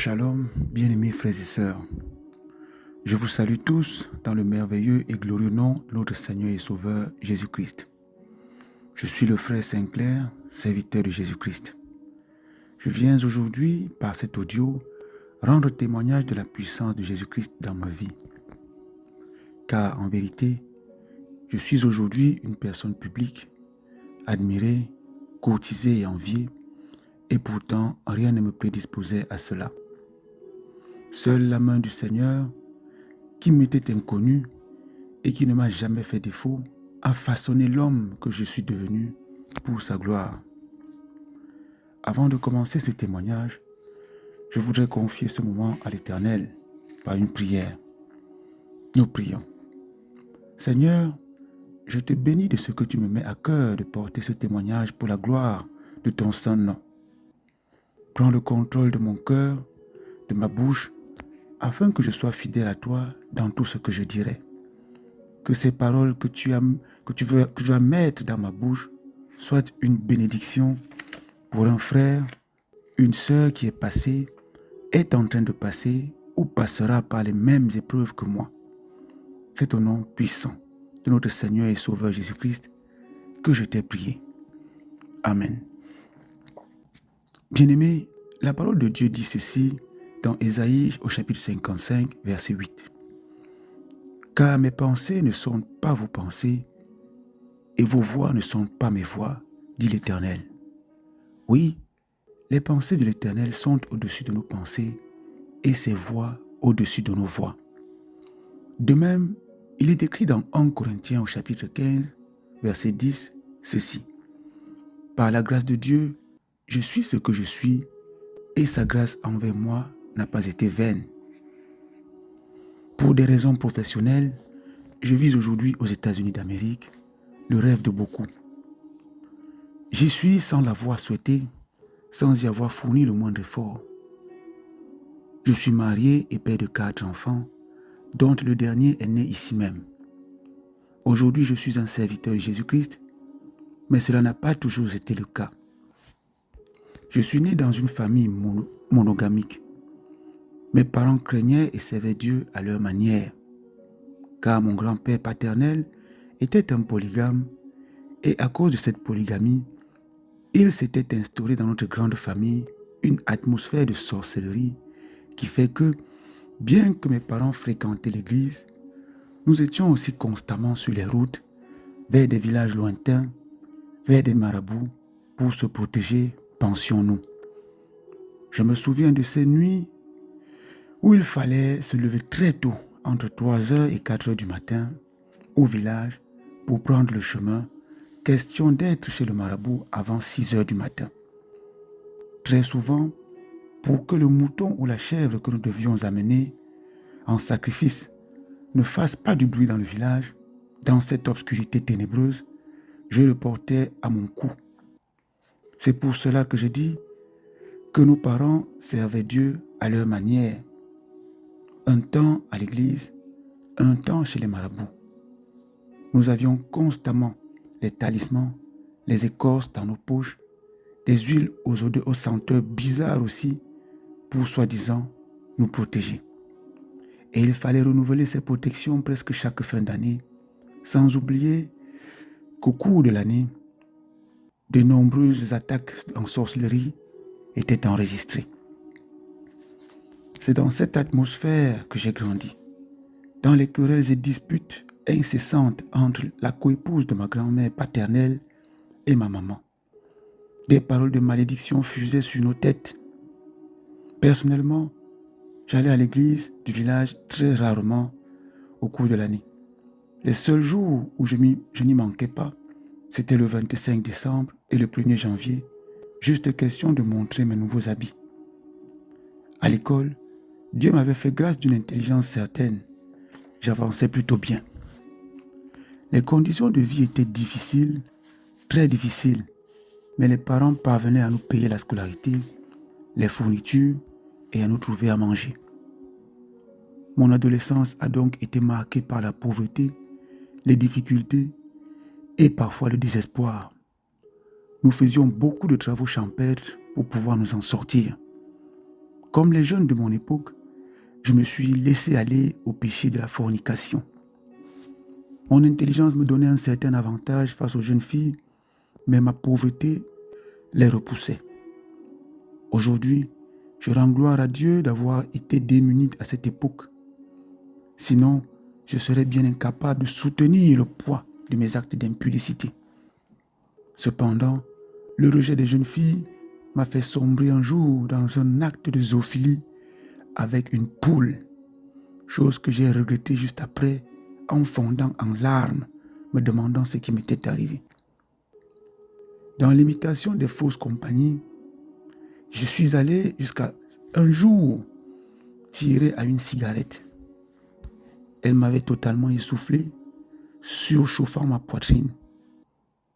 Shalom, bien-aimés frères et sœurs. Je vous salue tous dans le merveilleux et glorieux nom de notre Seigneur et Sauveur Jésus-Christ. Je suis le frère Saint-Clair, serviteur de Jésus-Christ. Je viens aujourd'hui, par cet audio, rendre témoignage de la puissance de Jésus-Christ dans ma vie. Car en vérité, je suis aujourd'hui une personne publique, admirée, courtisée et enviée, et pourtant rien ne me prédisposait à cela. Seule la main du Seigneur, qui m'était inconnu et qui ne m'a jamais fait défaut, a façonné l'homme que je suis devenu pour sa gloire. Avant de commencer ce témoignage, je voudrais confier ce moment à l'Éternel par une prière. Nous prions. Seigneur, je te bénis de ce que tu me mets à cœur de porter ce témoignage pour la gloire de ton saint nom. Prends le contrôle de mon cœur, de ma bouche, afin que je sois fidèle à toi dans tout ce que je dirai. Que ces paroles que tu vas mettre dans ma bouche soient une bénédiction pour un frère, une sœur qui est passée, est en train de passer ou passera par les mêmes épreuves que moi. C'est au nom puissant de notre Seigneur et Sauveur Jésus-Christ que je t'ai prié. Amen. Bien-aimés, la parole de Dieu dit ceci dans Ésaïe au chapitre 55, verset 8. « Car mes pensées ne sont pas vos pensées, et vos voix ne sont pas mes voix, dit l'Éternel. » Oui, les pensées de l'Éternel sont au-dessus de nos pensées, et ses voix au-dessus de nos voix. De même, il est écrit dans 1 Corinthiens au chapitre 15, verset 10, ceci. « Par la grâce de Dieu, je suis ce que je suis, et sa grâce envers moi n'a pas été vaine. » Pour des raisons professionnelles, je vis aujourd'hui aux États-Unis d'Amérique, le rêve de beaucoup. J'y suis sans l'avoir souhaité, sans y avoir fourni le moindre effort. Je suis marié et père de 4 enfants, dont le dernier est né ici même. Aujourd'hui, je suis un serviteur de Jésus-Christ, mais cela n'a pas toujours été le cas. Je suis né dans une famille monogamique. Mes parents craignaient et servaient Dieu à leur manière, car mon grand-père paternel était un polygame et à cause de cette polygamie, il s'était instauré dans notre grande famille une atmosphère de sorcellerie qui fait que, bien que mes parents fréquentaient l'église, nous étions aussi constamment sur les routes, vers des villages lointains, vers des marabouts, pour se protéger, pensions-nous. Je me souviens de ces nuits où il fallait se lever très tôt, entre 3h et 4h du matin, au village, pour prendre le chemin, question d'être chez le marabout avant 6h du matin. Très souvent, pour que le mouton ou la chèvre que nous devions amener en sacrifice ne fasse pas du bruit dans le village, dans cette obscurité ténébreuse, je le portais à mon cou. C'est pour cela que je dis que nos parents servaient Dieu à leur manière. Un temps à l'église, un temps chez les marabouts. Nous avions constamment les talismans, les écorces dans nos poches, des huiles aux senteurs bizarres aussi, pour soi-disant nous protéger. Et il fallait renouveler ces protections presque chaque fin d'année, sans oublier qu'au cours de l'année, de nombreuses attaques en sorcellerie étaient enregistrées. C'est dans cette atmosphère que j'ai grandi, dans les querelles et disputes incessantes entre la coépouse de ma grand-mère paternelle et ma maman. Des paroles de malédiction fusaient sur nos têtes. Personnellement, j'allais à l'église du village très rarement au cours de l'année. Les seuls jours où je n'y manquais pas, c'était le 25 décembre et le 1er janvier, juste question de montrer mes nouveaux habits. À l'école, Dieu m'avait fait grâce d'une intelligence certaine. J'avançais plutôt bien. Les conditions de vie étaient difficiles, très difficiles, mais les parents parvenaient à nous payer la scolarité, les fournitures et à nous trouver à manger. Mon adolescence a donc été marquée par la pauvreté, les difficultés et parfois le désespoir. Nous faisions beaucoup de travaux champêtres pour pouvoir nous en sortir. Comme les jeunes de mon époque, je me suis laissé aller au péché de la fornication. Mon intelligence me donnait un certain avantage face aux jeunes filles, mais ma pauvreté les repoussait. Aujourd'hui, je rends gloire à Dieu d'avoir été démuni à cette époque. Sinon, je serais bien incapable de soutenir le poids de mes actes d'impudicité. Cependant, le rejet des jeunes filles m'a fait sombrer un jour dans un acte de zoophilie avec une poule, chose que j'ai regrettée juste après en fondant en larmes, me demandant ce qui m'était arrivé. Dans l'imitation des fausses compagnies, je suis allé jusqu'à un jour tirer à une cigarette. Elle m'avait totalement essoufflé, surchauffant ma poitrine.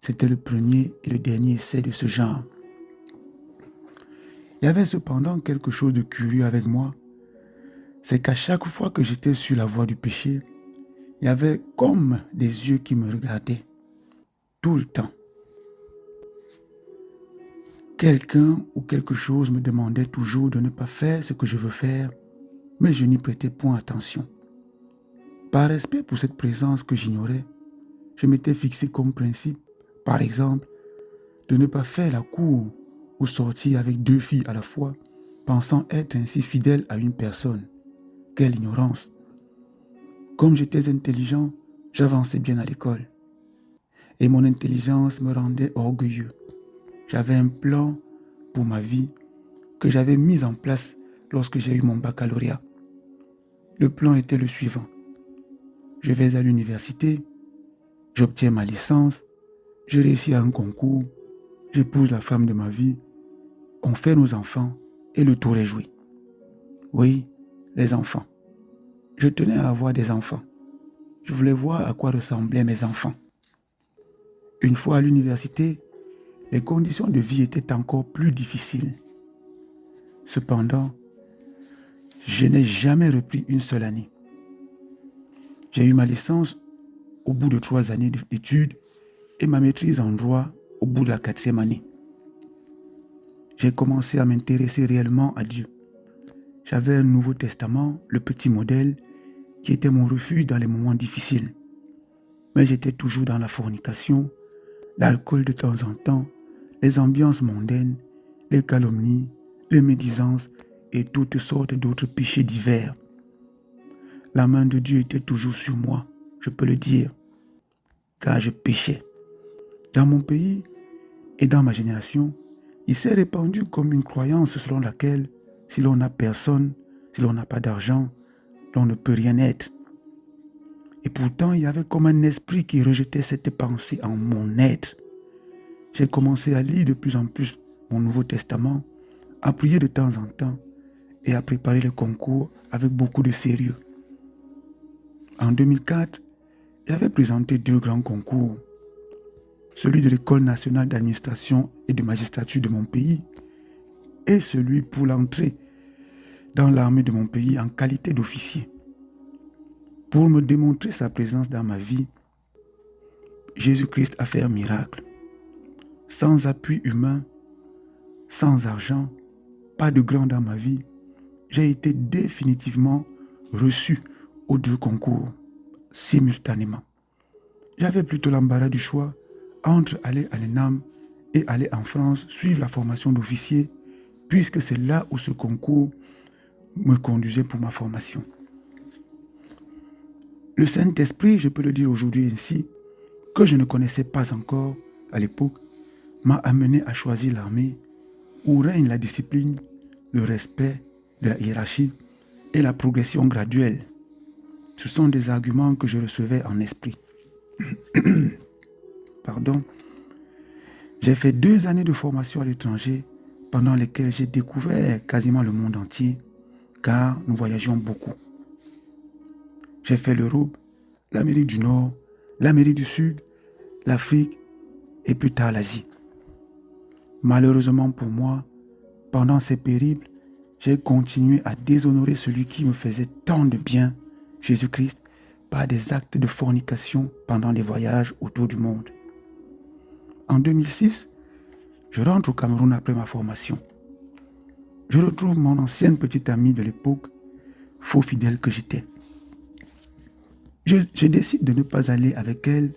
C'était le premier et le dernier essai de ce genre. Il y avait cependant quelque chose de curieux avec moi, c'est qu'à chaque fois que j'étais sur la voie du péché, il y avait comme des yeux qui me regardaient, tout le temps. Quelqu'un ou quelque chose me demandait toujours de ne pas faire ce que je veux faire, mais je n'y prêtais point attention. Par respect pour cette présence que j'ignorais, je m'étais fixé comme principe, par exemple, de ne pas faire la cour ou sortir avec 2 filles à la fois, pensant être ainsi fidèle à une personne. Quelle ignorance! Comme j'étais intelligent, j'avançais bien à l'école. Et mon intelligence me rendait orgueilleux. J'avais un plan pour ma vie que j'avais mis en place lorsque j'ai eu mon baccalauréat. Le plan était le suivant. Je vais à l'université, j'obtiens ma licence, je réussis à un concours, j'épouse la femme de ma vie, on fait nos enfants et le tour est joué. Oui, les enfants. Je tenais à avoir des enfants. Je voulais voir à quoi ressemblaient mes enfants. Une fois à l'université, les conditions de vie étaient encore plus difficiles. Cependant, je n'ai jamais repris une seule année. J'ai eu ma licence au bout de 3 années d'études et ma maîtrise en droit au bout de la 4e année. J'ai commencé à m'intéresser réellement à Dieu. J'avais un Nouveau Testament, le petit modèle, qui était mon refuge dans les moments difficiles. Mais j'étais toujours dans la fornication, l'alcool de temps en temps, les ambiances mondaines, les calomnies, les médisances et toutes sortes d'autres péchés divers. La main de Dieu était toujours sur moi, je peux le dire, car je péchais. Dans mon pays et dans ma génération, il s'est répandu comme une croyance selon laquelle si l'on n'a personne, si l'on n'a pas d'argent, l'on ne peut rien être. Et pourtant, il y avait comme un esprit qui rejetait cette pensée en mon être. J'ai commencé à lire de plus en plus mon Nouveau Testament, à prier de temps en temps et à préparer le concours avec beaucoup de sérieux. En 2004, j'avais présenté 2 grands concours, celui de l'École nationale d'administration et de magistrature de mon pays et celui pour l'entrée dans l'armée de mon pays en qualité d'officier. Pour me démontrer sa présence dans ma vie, Jésus-Christ a fait un miracle. Sans appui humain, sans argent, pas de grand dans ma vie, j'ai été définitivement reçu aux 2 concours, simultanément. J'avais plutôt l'embarras du choix entre aller à l'ENAM et aller en France suivre la formation d'officier, puisque c'est là où ce concours me conduisait pour ma formation. Le Saint-Esprit, je peux le dire aujourd'hui ainsi, que je ne connaissais pas encore à l'époque, m'a amené à choisir l'armée où règne la discipline, le respect de la hiérarchie et la progression graduelle. Ce sont des arguments que je recevais en esprit. Pardon. J'ai fait 2 années de formation à l'étranger pendant lesquelles j'ai découvert quasiment le monde entier, car nous voyageons beaucoup. J'ai fait l'Europe, l'Amérique du Nord, l'Amérique du Sud, l'Afrique et plus tard l'Asie. Malheureusement pour moi, pendant ces périples, j'ai continué à déshonorer celui qui me faisait tant de bien, Jésus-Christ, par des actes de fornication pendant les voyages autour du monde. En 2006, je rentre au Cameroun après ma formation. je retrouve mon ancienne petite amie de l'époque, faux fidèle que j'étais. Je décide de ne pas aller avec elle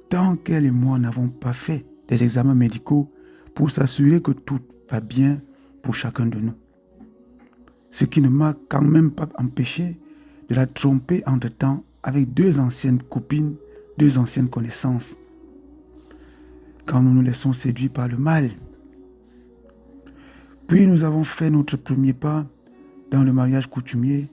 tant qu'elle et moi n'avons pas fait des examens médicaux pour s'assurer que tout va bien pour chacun de nous. Ce qui ne m'a quand même pas empêché de la tromper entre-temps avec 2 anciennes copines, 2 anciennes connaissances. Quand nous nous laissons séduire par le mal. Puis nous avons fait notre premier pas dans le mariage coutumier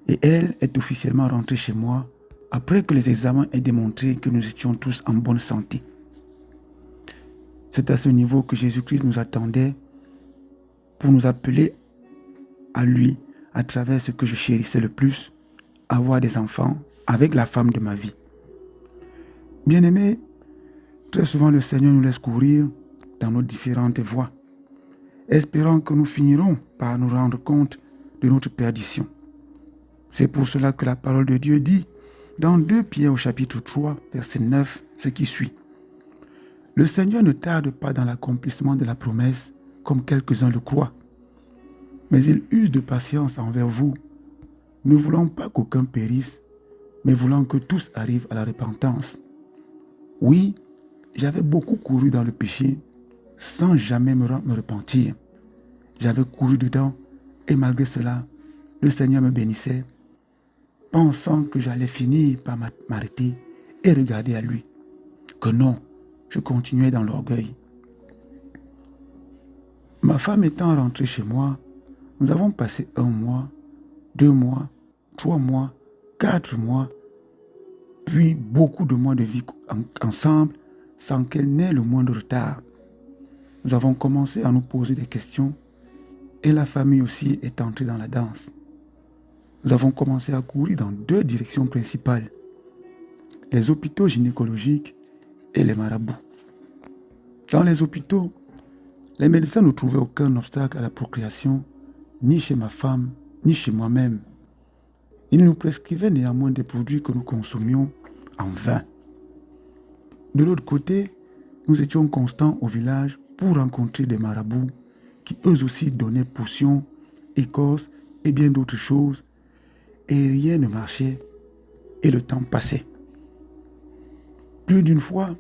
et elle est officiellement rentrée chez moi après que les examens aient démontré que nous étions tous en bonne santé. C'est à ce niveau que Jésus-Christ nous attendait pour nous appeler à lui à travers ce que je chérissais le plus, avoir des enfants avec la femme de ma vie. Bien-aimés, très souvent le Seigneur nous laisse courir dans nos différentes voies, espérant que nous finirons par nous rendre compte de notre perdition. C'est pour cela que la parole de Dieu dit dans 2 Pierre au chapitre 3, verset 9, ce qui suit. Le Seigneur ne tarde pas dans l'accomplissement de la promesse, comme quelques-uns le croient, mais il use de patience envers vous, ne voulant pas qu'aucun périsse, mais voulant que tous arrivent à la repentance. Oui, j'avais beaucoup couru dans le péché, sans jamais me repentir. J'avais couru dedans, et malgré cela, le Seigneur me bénissait, pensant que j'allais finir par m'arrêter et regarder à lui. Que non, je continuais dans l'orgueil. Ma femme étant rentrée chez moi, nous avons passé 1 mois, 2 mois, 3 mois, 4 mois, puis beaucoup de mois de vie ensemble sans qu'elle n'ait le moindre retard. Nous avons commencé à nous poser des questions et la famille aussi est entrée dans la danse. Nous avons commencé à courir dans 2 directions principales, les hôpitaux gynécologiques et les marabouts. Dans les hôpitaux, les médecins ne trouvaient aucun obstacle à la procréation, ni chez ma femme, ni chez moi-même. Ils nous prescrivaient néanmoins des produits que nous consommions en vain. De l'autre côté, nous étions constants au village pour rencontrer des marabouts qui eux aussi donnaient potions, écorces et bien d'autres choses, et rien ne marchait et le temps passait. Plus d'une fois,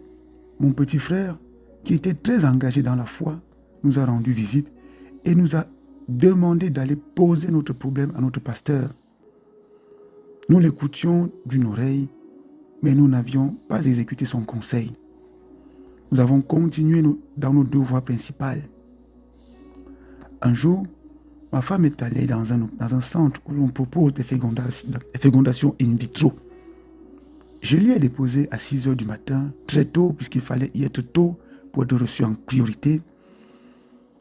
mon petit frère, qui était très engagé dans la foi, nous a rendu visite et nous a demandé d'aller poser notre problème à notre pasteur. Nous l'écoutions d'une oreille, mais nous n'avions pas exécuté son conseil. Nous avons continué dans nos 2 voies principales. Un jour, ma femme est allée dans un centre où l'on propose des fécondations in vitro. Je l'y ai déposé à 6 heures du matin, très tôt, puisqu'il fallait y être tôt pour être reçu en priorité,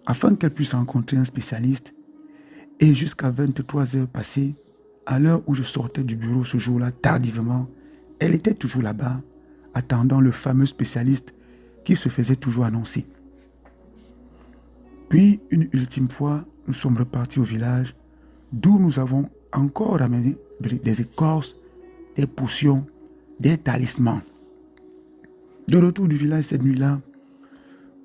afin qu'elle puisse rencontrer un spécialiste. Et jusqu'à 23 heures passées, à l'heure où je sortais du bureau ce jour-là, tardivement, elle était toujours là-bas, attendant le fameux spécialiste qui se faisait toujours annoncer. Puis, une ultime fois, nous sommes repartis au village, d'où nous avons encore ramené des écorces, des potions, des talismans. De retour du village cette nuit-là,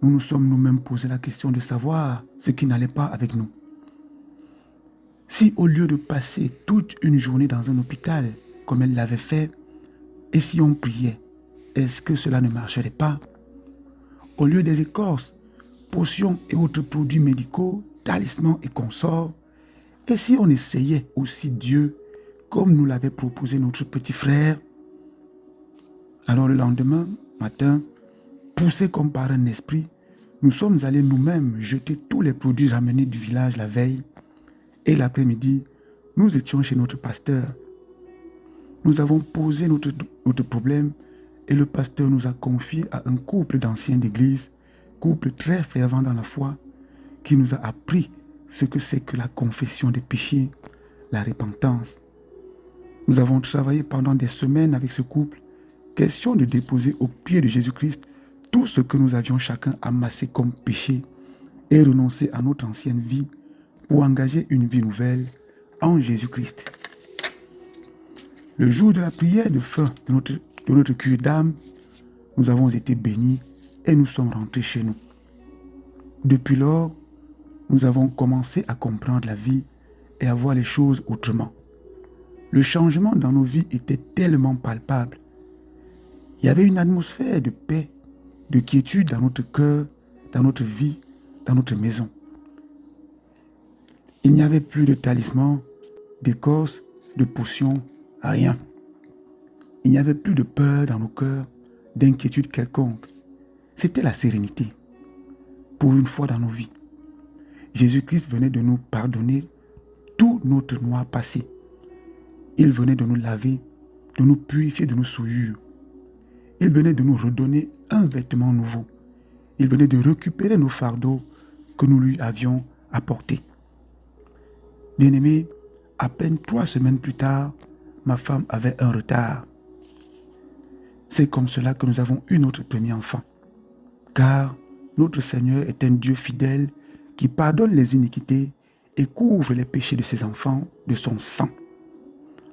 nous nous sommes nous-mêmes posé la question de savoir ce qui n'allait pas avec nous. Si au lieu de passer toute une journée dans un hôpital, comme elle l'avait fait, et si on priait, est-ce que cela ne marcherait pas? Au lieu des écorces, potions et autres produits médicaux, talismans et consorts, et si on essayait aussi Dieu, comme nous l'avait proposé notre petit frère? Alors le lendemain matin, poussés comme par un esprit, nous sommes allés nous-mêmes jeter tous les produits ramenés du village la veille. Et l'après-midi, nous étions chez notre pasteur. Nous avons posé notre problème et le pasteur nous a confié à un couple d'anciens d'église, couple très fervent dans la foi, qui nous a appris ce que c'est que la confession des péchés, la repentance. Nous avons travaillé pendant des semaines avec ce couple, question de déposer aux pieds de Jésus-Christ tout ce que nous avions chacun amassé comme péché et renoncer à notre ancienne vie pour engager une vie nouvelle en Jésus-Christ. Le jour de la prière de fin de notre cure d'âme, nous avons été bénis et nous sommes rentrés chez nous. Depuis lors, nous avons commencé à comprendre la vie et à voir les choses autrement. Le changement dans nos vies était tellement palpable. Il y avait une atmosphère de paix, de quiétude dans notre cœur, dans notre vie, dans notre maison. Il n'y avait plus de talisman, d'écorce, de potions, rien. Il n'y avait plus de peur dans nos cœurs, d'inquiétude quelconque. C'était la sérénité. Pour une fois dans nos vies, Jésus-Christ venait de nous pardonner tout notre noir passé. Il venait de nous laver, de nous purifier de nos souillures. Il venait de nous redonner un vêtement nouveau. Il venait de récupérer nos fardeaux que nous lui avions apportés. Bien-aimé, à peine 3 semaines plus tard, ma femme avait un retard. C'est comme cela que nous avons eu notre premier enfant. Car notre Seigneur est un Dieu fidèle qui pardonne les iniquités et couvre les péchés de ses enfants de son sang,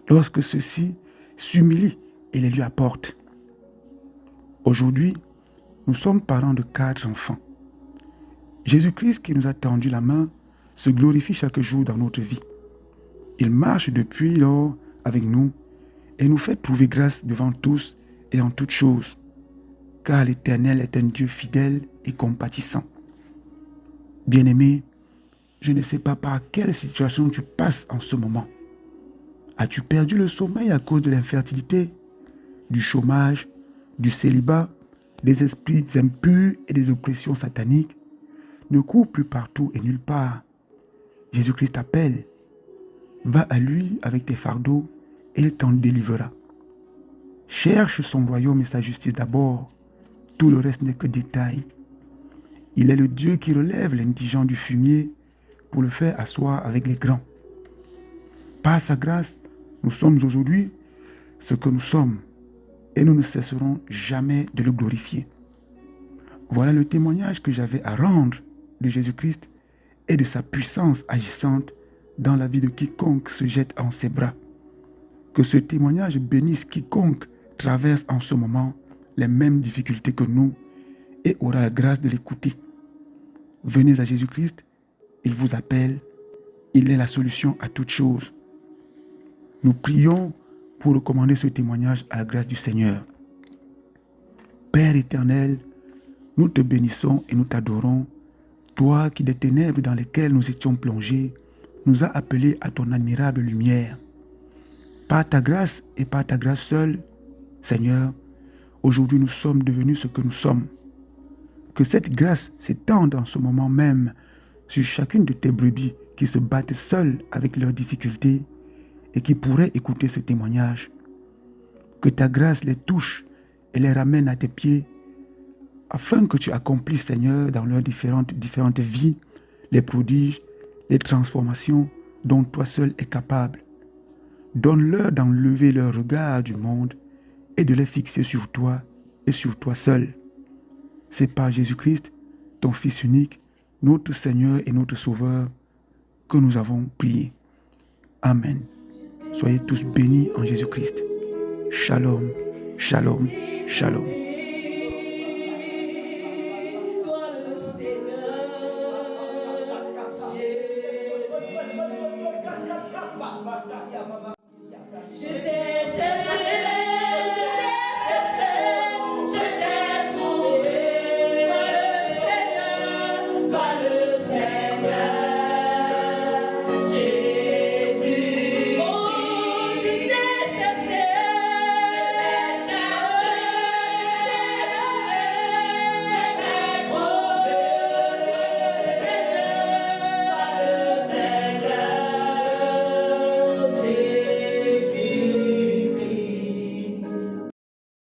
lorsque ceux-ci s'humilient et les lui apportent. Aujourd'hui, nous sommes parents de 4 enfants. Jésus-Christ qui nous a tendu la main se glorifie chaque jour dans notre vie. Il marche depuis lors avec nous et nous fait trouver grâce devant tous et en toutes choses, car l'Éternel est un Dieu fidèle et compatissant. Bien-aimé, je ne sais pas par quelle situation tu passes en ce moment. As-tu perdu le sommeil à cause de l'infertilité, du chômage, du célibat, des esprits impurs et des oppressions sataniques? Ne cours plus partout et nulle part. Jésus-Christ t'appelle. Va à lui avec tes fardeaux et il t'en délivrera. Cherche son royaume et sa justice d'abord. Tout le reste n'est que détail. Il est le Dieu qui relève l'indigent du fumier pour le faire asseoir avec les grands. Par sa grâce, nous sommes aujourd'hui ce que nous sommes et nous ne cesserons jamais de le glorifier. Voilà le témoignage que j'avais à rendre de Jésus-Christ et de sa puissance agissante dans la vie de quiconque se jette en ses bras. Que ce témoignage bénisse quiconque traverse en ce moment les mêmes difficultés que nous et aura la grâce de l'écouter. Venez à Jésus-Christ, il vous appelle, il est la solution à toutes choses. Nous prions pour recommander ce témoignage à la grâce du Seigneur. Père éternel, nous te bénissons et nous t'adorons, toi qui des ténèbres dans lesquelles nous étions plongés, nous as appelés à ton admirable lumière. Par ta grâce et par ta grâce seule, Seigneur, aujourd'hui nous sommes devenus ce que nous sommes. Que cette grâce s'étende en ce moment même sur chacune de tes brebis qui se battent seules avec leurs difficultés et qui pourraient écouter ce témoignage. Que ta grâce les touche et les ramène à tes pieds afin que tu accomplisses, Seigneur, dans leurs différentes vies, les prodiges, les transformations dont toi seul es capable. Donne-leur d'enlever leur regard du monde et de les fixer sur toi et sur toi seul. C'est par Jésus-Christ, ton Fils unique, notre Seigneur et notre Sauveur, que nous avons prié. Amen. Soyez tous bénis en Jésus-Christ. Shalom, shalom, shalom.